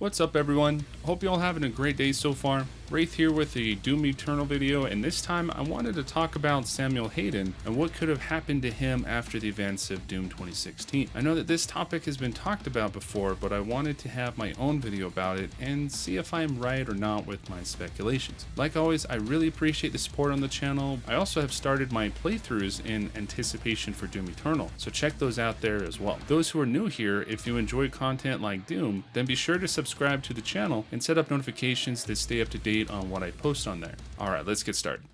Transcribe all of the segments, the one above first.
What's up everyone? Hope you all having a great day so far. Wraith here with a Doom Eternal video, and this time I wanted to talk about Samuel Hayden and what could have happened to him after the events of Doom 2016. I know that this topic has been talked about before, but I wanted to have my own video about it and see if I'm right or not with my speculations. Like always, I really appreciate the support on the channel. I also have started my playthroughs in anticipation for Doom Eternal, so check those out there as well. Those who are new here, if you enjoy content like Doom, then be sure to subscribe to the channel and set up notifications to stay up to date on what I post on there. Alright, let's get started.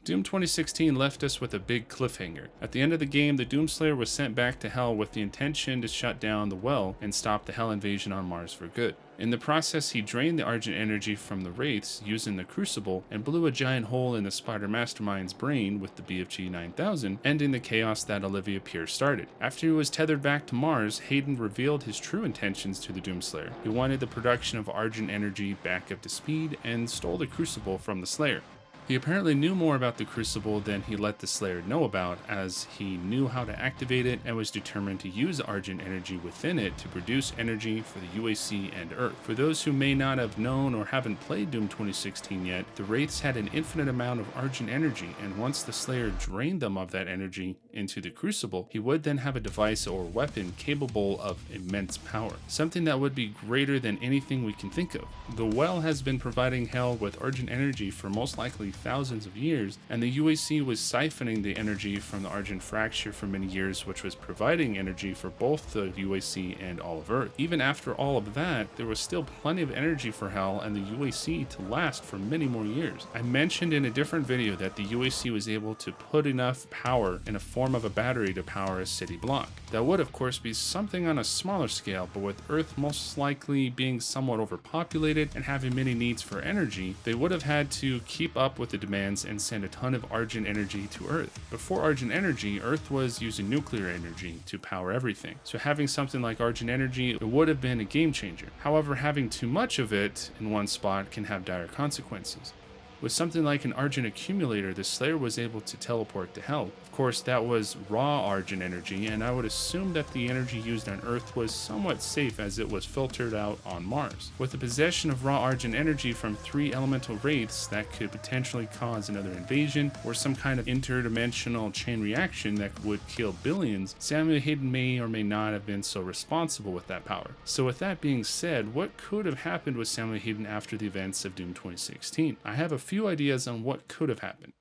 Doom 2016 left us with a big cliffhanger. At the end of the game, the Doomslayer was sent back to Hell with the intention to shut down the well and stop the Hell invasion on Mars for good. In the process, he drained the Argent energy from the Wraiths using the Crucible and blew a giant hole in the Spider Mastermind's brain with the BFG 9000, ending the chaos that Olivia Pierce started. After he was tethered back to Mars, Hayden revealed his true intentions to the Doomslayer. He wanted the production of Argent energy back up to speed and stole the Crucible from the Slayer. He apparently knew more about the Crucible than he let the Slayer know about, as he knew how to activate it and was determined to use Argent energy within it to produce energy for the UAC and Earth. For those who may not have known or haven't played Doom 2016 yet, the Wraiths had an infinite amount of Argent energy, and once the Slayer drained them of that energy into the Crucible, he would then have a device or weapon capable of immense power, something that would be greater than anything we can think of. The well has been providing Hell with Argent energy for most likely thousands of years, and the UAC was siphoning the energy from the Argent fracture for many years, which was providing energy for both the UAC and all of Earth. Even after all of that, there was still plenty of energy for Hell and the UAC to last for many more years. I mentioned in a different video that the UAC was able to put enough power in a form of a battery to power a city block. That would of course be something on a smaller scale, but with Earth most likely being somewhat overpopulated and having many needs for energy, they would have had to keep up with the demands and send a ton of Argent energy to Earth. Before Argent energy, Earth was using nuclear energy to power everything, so having something like Argent energy, it would have been a game changer. However, having too much of it in one spot can have dire consequences. With something like an Argent accumulator, the Slayer was able to teleport to Hell. Of course, that was raw Argent energy, and I would assume that the energy used on Earth was somewhat safe as it was filtered out on Mars. With the possession of raw Argent energy from 3 elemental wraiths, that could potentially cause another invasion or some kind of interdimensional chain reaction that would kill billions. Samuel Hayden may or may not have been so responsible with that power. So with that being said, what could have happened with Samuel Hayden after the events of Doom 2016? I have a few ideas on what could have happened.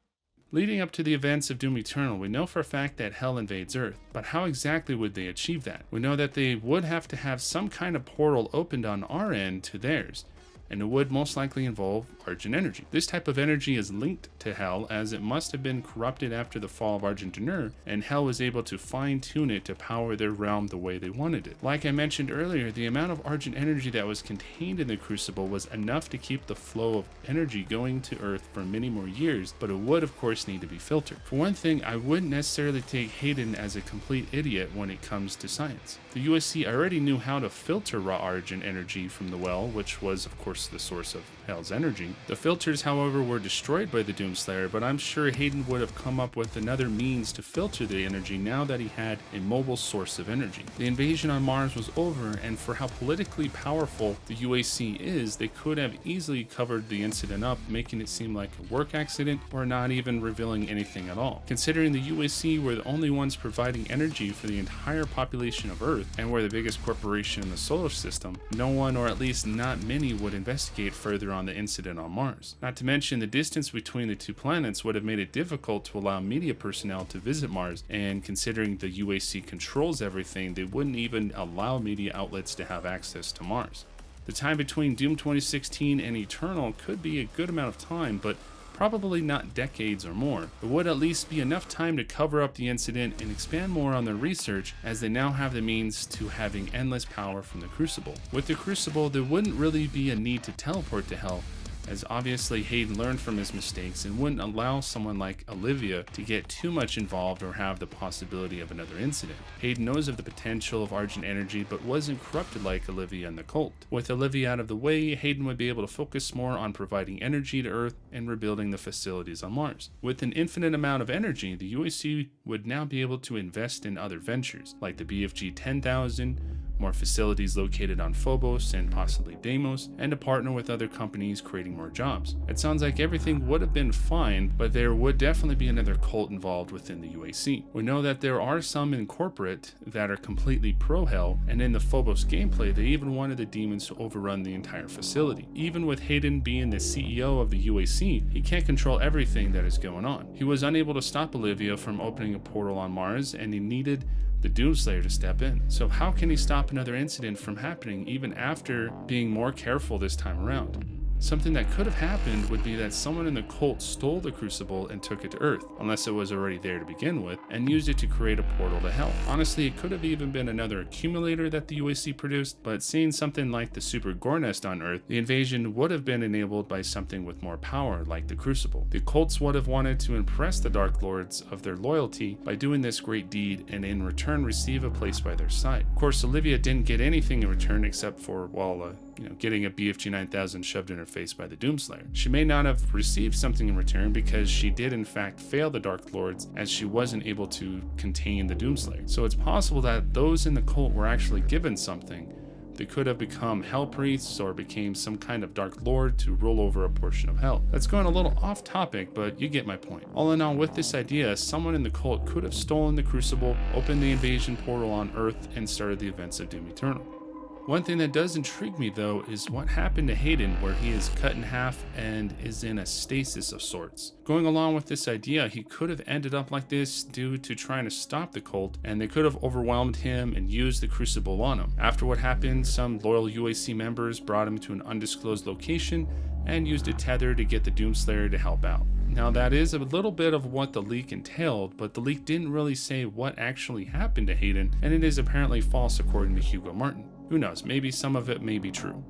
Leading up to the events of Doom Eternal, we know for a fact that Hell invades Earth, but how exactly would they achieve that? We know that they would have to have some kind of portal opened on our end to theirs, and it would most likely involve Argent energy. This type of energy is linked to Hell, as it must have been corrupted after the fall of Argent-Nur, and Hell was able to fine-tune it to power their realm the way they wanted it. Like I mentioned earlier, the amount of Argent energy that was contained in the Crucible was enough to keep the flow of energy going to Earth for many more years, but it would of course need to be filtered. For one thing, I wouldn't necessarily take Hayden as a complete idiot when it comes to science. The USC already knew how to filter raw Argent energy from the well, which was of course the source of Hell's energy. The filters, however, were destroyed by the Doomslayer, but I'm sure Hayden would have come up with another means to filter the energy now that he had a mobile source of energy. The invasion on Mars was over, and for how politically powerful the UAC is, they could have easily covered the incident up, making it seem like a work accident or not even revealing anything at all. Considering the UAC were the only ones providing energy for the entire population of Earth and were the biggest corporation in the solar system, no one, or at least not many, would investigate further on the incident on Mars. Not to mention, the distance between the two planets would have made it difficult to allow media personnel to visit Mars, and considering the UAC controls everything, they wouldn't even allow media outlets to have access to Mars. The time between Doom 2016 and Eternal could be a good amount of time, but probably not decades or more. It would at least be enough time to cover up the incident and expand more on their research, as they now have the means to having endless power from the Crucible. With the Crucible, there wouldn't really be a need to teleport to Hell, as obviously Hayden learned from his mistakes and wouldn't allow someone like Olivia to get too much involved or have the possibility of another incident. Hayden knows of the potential of Argent energy, but wasn't corrupted like Olivia and the cult. With Olivia out of the way, Hayden would be able to focus more on providing energy to Earth and rebuilding the facilities on Mars. With an infinite amount of energy, the UAC would now be able to invest in other ventures, like the BFG 10,000, more facilities located on Phobos and possibly Deimos, and to partner with other companies creating more jobs. It sounds like everything would have been fine, but there would definitely be another cult involved within the UAC. We know that there are some in corporate that are completely pro-Hell, and in the Phobos gameplay they even wanted the demons to overrun the entire facility. Even with Hayden being the CEO of the UAC, he can't control everything that is going on. He was unable to stop Olivia from opening a portal on Mars, and he needed the Doomslayer to step in. So how can he stop another incident from happening even after being more careful this time around? Something that could have happened would be that someone in the cult stole the Crucible and took it to Earth, unless it was already there to begin with, and used it to create a portal to Hell. Honestly, it could have even been another accumulator that the UAC produced, but seeing something like the Super Gore Nest on Earth, the invasion would have been enabled by something with more power, like the Crucible. The cults would have wanted to impress the Dark Lords of their loyalty by doing this great deed, and in return receive a place by their side. Of course, Olivia didn't get anything in return except for, getting a BFG 9000 shoved in her face by the Doomslayer. She may not have received something in return because she did in fact fail the Dark Lords, as she wasn't able to contain the Doomslayer. So it's possible that those in the cult were actually given something. They could have become Hell Priests or became some kind of Dark Lord to rule over a portion of Hell. That's going a little off topic, but you get my point. All in all, with this idea, someone in the cult could have stolen the Crucible, opened the invasion portal on Earth, and started the events of Doom Eternal. One thing that does intrigue me though is what happened to Hayden, where he is cut in half and is in a stasis of sorts. Going along with this idea, he could have ended up like this due to trying to stop the cult, and they could have overwhelmed him and used the Crucible on him. After what happened, some loyal UAC members brought him to an undisclosed location and used a tether to get the Doomslayer to help out. Now that is a little bit of what the leak entailed, but the leak didn't really say what actually happened to Hayden, and it is apparently false according to Hugo Martin. Who knows, maybe some of it may be true.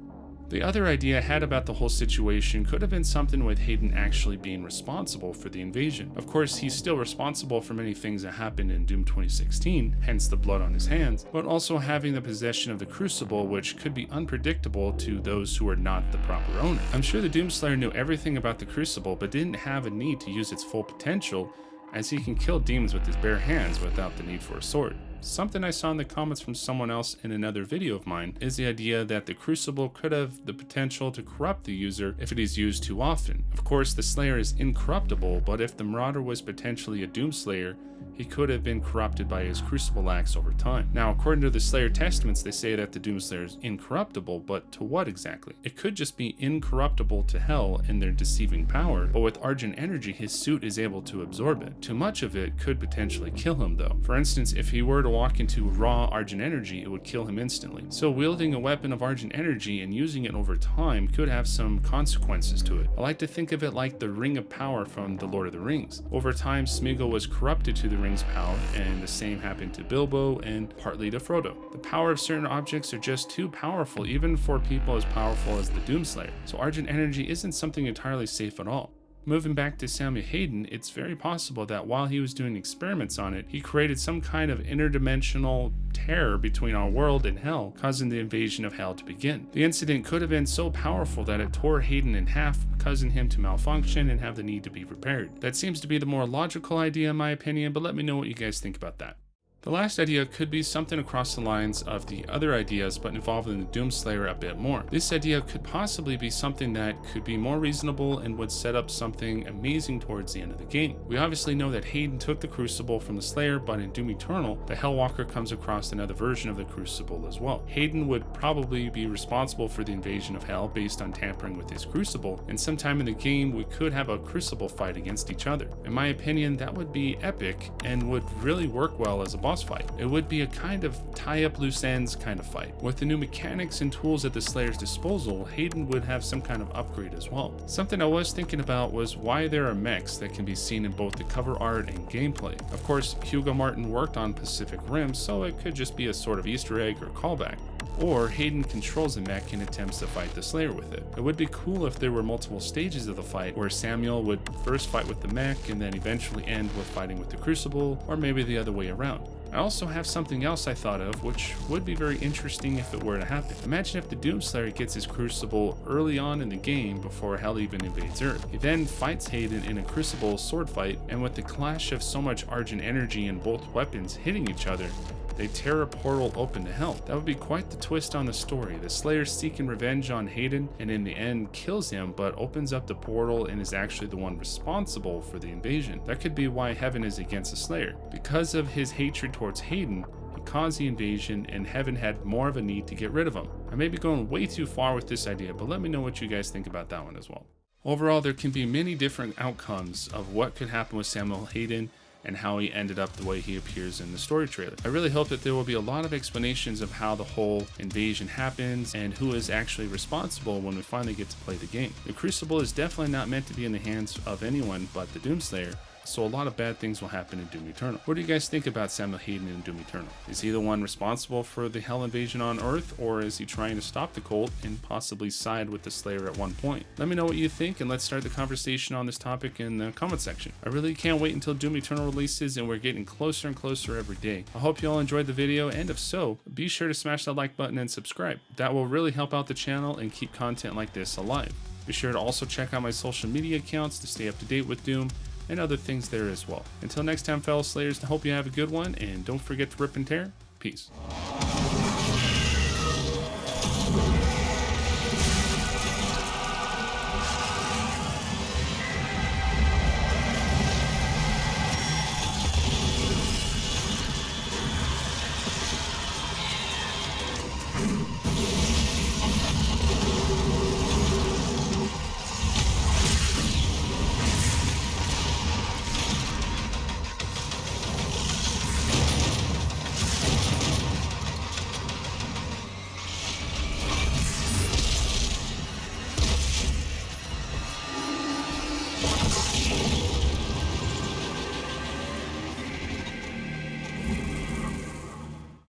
The other idea I had about the whole situation could have been something with Hayden actually being responsible for the invasion. Of course, he's still responsible for many things that happened in Doom 2016, hence the blood on his hands, but also having the possession of the Crucible, which could be unpredictable to those who are not the proper owner. I'm sure the Doomslayer knew everything about the Crucible, but didn't have a need to use its full potential, as he can kill demons with his bare hands without the need for a sword. Something I saw in the comments from someone else in another video of mine is the idea that the Crucible could have the potential to corrupt the user if it is used too often. Of course, the Slayer is incorruptible, but if the Marauder was potentially a Doomslayer, he could have been corrupted by his Crucible acts over time. Now, according to the Slayer Testaments, they say that the Doomslayer is incorruptible, but to what exactly? It could just be incorruptible to Hell in their deceiving power, but with Argent Energy, his suit is able to absorb it. Too much of it could potentially kill him though. For instance, if he were to walk into raw Argent Energy, it would kill him instantly. So wielding a weapon of Argent Energy and using it over time could have some consequences to it. I like to think of it like the Ring of Power from The Lord of the Rings. Over time, Smeagol was corrupted to the Ring's power, and the same happened to Bilbo and partly to Frodo. The power of certain objects are just too powerful, even for people as powerful as the Doomslayer. So Argent Energy isn't something entirely safe at all. Moving back to Samuel Hayden, it's very possible that while he was doing experiments on it, he created some kind of interdimensional terror between our world and Hell, causing the invasion of Hell to begin. The incident could have been so powerful that it tore Hayden in half, causing him to malfunction and have the need to be repaired. That seems to be the more logical idea in my opinion, but let me know what you guys think about that. The last idea could be something across the lines of the other ideas, but involving the Doomslayer a bit more. This idea could possibly be something that could be more reasonable and would set up something amazing towards the end of the game. We obviously know that Hayden took the Crucible from the Slayer, but in Doom Eternal, the Hellwalker comes across another version of the Crucible as well. Hayden would probably be responsible for the invasion of Hell based on tampering with his Crucible, and sometime in the game we could have a Crucible fight against each other. In my opinion, that would be epic and would really work well as a boss fight. It would be a kind of tie up loose ends kind of fight. With the new mechanics and tools at the Slayer's disposal, Hayden would have some kind of upgrade as well. Something I was thinking about was why there are mechs that can be seen in both the cover art and gameplay. Of course, Hugo Martin worked on Pacific Rim, so it could just be a sort of Easter egg or callback. Or Hayden controls the mech and attempts to fight the Slayer with it. It would be cool if there were multiple stages of the fight, where Samuel would first fight with the mech and then eventually end with fighting with the Crucible, or maybe the other way around. I also have something else I thought of, which would be very interesting if it were to happen. Imagine if the Doomslayer gets his Crucible early on in the game before Hell even invades Earth. He then fights Hayden in a Crucible sword fight, and with the clash of so much Argent Energy and both weapons hitting each other, they tear a portal open to hell. That would be quite the twist on the story. The Slayer seeking revenge on Hayden and in the end kills him, but opens up the portal and is actually the one responsible for the invasion. That could be why Heaven is against the Slayer. Because of his hatred towards Hayden, he caused the invasion and Heaven had more of a need to get rid of him. I may be going way too far with this idea, but let me know what you guys think about that one as well. Overall, there can be many different outcomes of what could happen with Samuel Hayden and how he ended up the way he appears in the story trailer. I really hope that there will be a lot of explanations of how the whole invasion happens and who is actually responsible when we finally get to play the game. The Crucible is definitely not meant to be in the hands of anyone but the Doomslayer, so a lot of bad things will happen in Doom Eternal. What do you guys think about Samuel Hayden in Doom Eternal? Is he the one responsible for the Hell invasion on Earth, or is he trying to stop the cult and possibly side with the Slayer at one point? Let me know what you think, and let's start the conversation on this topic in the comment section. I really can't wait until Doom Eternal releases, and we're getting closer and closer every day. I hope you all enjoyed the video, and if so, be sure to smash that like button and subscribe. That will really help out the channel and keep content like this alive. Be sure to also check out my social media accounts to stay up to date with Doom and other things there as well. Until next time, fellow Slayers, I hope you have a good one, and don't forget to rip and tear. Peace.